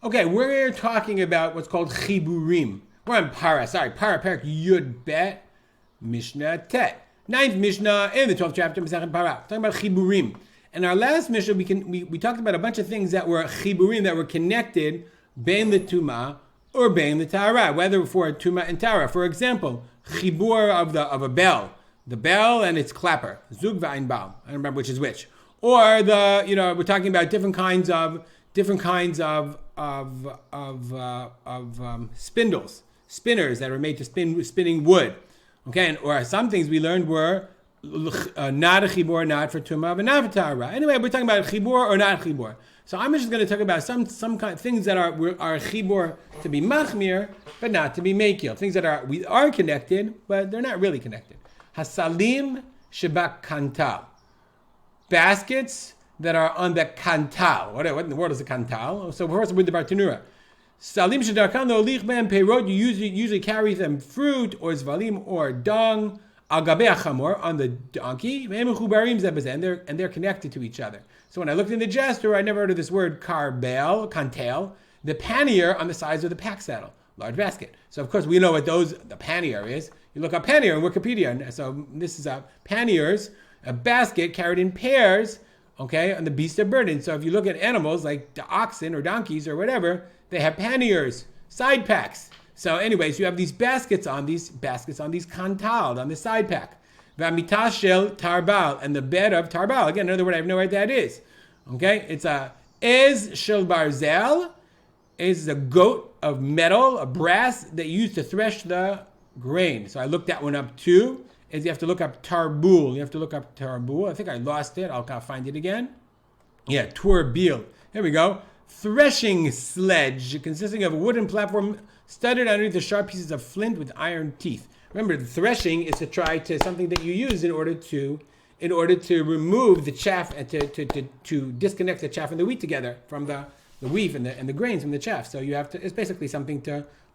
Okay, we're talking about what's called chiburim. We're on Parah. Parah, Parak Yud Bet, Mishnah Tet. 9th Mishnah in the 12th chapter, Masechet Parah. Talking about chiburim. In our last Mishnah, we talked about a bunch of things that were chiburim, that were connected, bein l'tuma or bein l'tara, whether for tuma and tara. For example, chibur of a bell, the bell and its clapper, zug v'ain bal. I don't remember which is which. Or we're talking about different kinds of spindles, spinners that are made to spinning wood. Okay, or some things we learned were not a chibur, not for tumah, but not for tara. Anyway, we're talking about chibur or not chibur. So I'm just going to talk about some kind of things that are chibur to be machmir, but not to be mekil. Things that we are connected, but they're not really connected. Hasalim shebak kantal. Baskets that are on the kantal. What in the world is a kantal? So first with the bartanura. Salim shedarkan lo'lich ben peirot. You usually carry them fruit or zvalim or dung al gabei achamor, on the donkey. And they're connected to each other. So when I looked in the Jester, I never heard of this word kantel. The pannier on the sides of the pack saddle, large basket. So of course we know what the pannier is. You look up pannier in Wikipedia. So this is panniers. A basket carried in pairs, okay, on the beast of burden. So if you look at animals like the oxen or donkeys or whatever, they have panniers, side packs. So anyways, you have these baskets on these kantal, on the side pack. V'amitah shel tarbal, and the bed of tarbal. Again, another word I have no idea what that is. Okay, it's a ez shel barzel, is a goat of metal, a brass that you use to thresh the grain. So I looked that one up too. Is you have to look up tarbul. I think I lost it. I'll find it again. Yeah, turbil. Here we go. Threshing sledge, consisting of a wooden platform studded underneath the sharp pieces of flint with iron teeth. Remember, the threshing is something that you use in order to remove the chaff and to disconnect the chaff and the wheat together from the wheat and the grains from the chaff. So you have to. It's basically something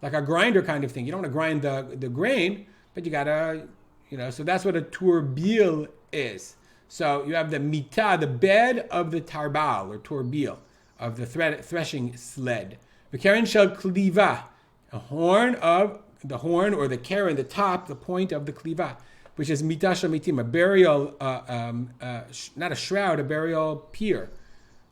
like a grinder kind of thing. You don't want to grind the grain, but you gotta. So that's what a turbil is. So you have the mitah, the bed of the tarbal or turbil, of the threshing sled. The keren shel kliva, the horn or the keren, the top, the point of the kliva, which is mitah shel mitim, a burial, not a shroud, a burial pier.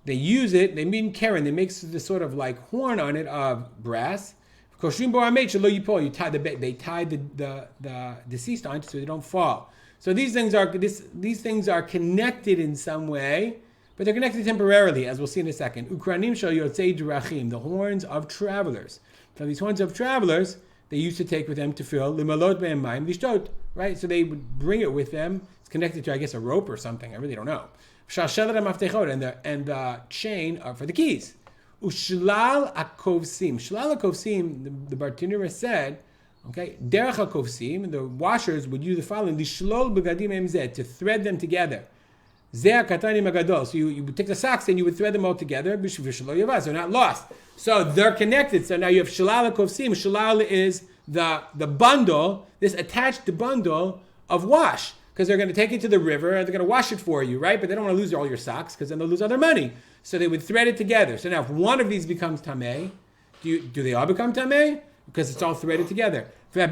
They use it. They mean keren. They make this sort of like horn on it of brass. You tie they tie the deceased on so they don't fall. So these things are connected in some way, but they're connected temporarily, as we'll see in a second. Ukranim shel yotzei drachim, the horns of travelers. So these horns of travelers, they used to take with them to fill limalot be'em mayim lishtot, right? So they would bring it with them. It's connected to, I guess, a rope or something. I really don't know. And the chain are for the keys. Ushlal akovsim. Shlal akovsim, the Bartanura said, okay, derech akovsim, the washers would use the following, lishlol begadim emzeh, to thread them together. Zeh katani magadol. So you would take the socks and you would thread them all together, b'shvishlo yavaz, they're not lost. So they're connected. So now you have shlal akovsim. Shlal is the bundle, this attached bundle of wash. Because they're going to take it to the river and they're going to wash it for you, right? But they don't want to lose all your socks because then they'll lose all their money. So they would thread it together. So now if one of these becomes tameh, do they all become tameh? Because it's all threaded together. For or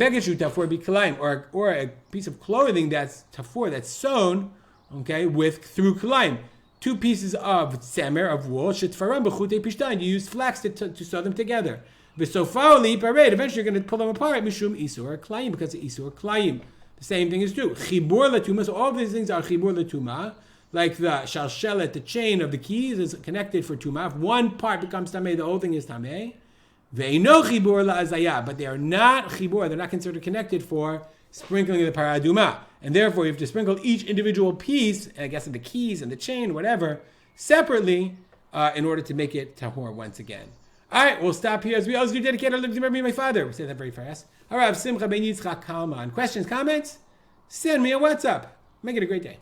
a piece of clothing that's tafur, that's sewn, okay, through kalaim. 2 pieces of semer, of wool, shetfaram b'chutei pishtain. You use flax to sew them together. V'sofali parade. Eventually you're going to pull them apart. Mishum isur klayim, because of isur klayim. The same thing is true. Chibur l'tumah. So all of these things are chibur l'tumah. Like the shalshelet, the chain of the keys, is connected for tumah. If one part becomes tameh, the whole thing is tameh. Ve'ino chibur la'azayah. But they are not chibur. They're not considered connected for sprinkling of the parah adumah. And therefore, you have to sprinkle each individual piece, I guess of the keys and the chain, whatever, separately in order to make it tahor once again. All right, we'll stop here. As we always do, dedicate our lives to my father. We'll say that very fast. All right, Simcha ben Yitzchak Kalman. Questions, comments? Send me a WhatsApp. Make it a great day.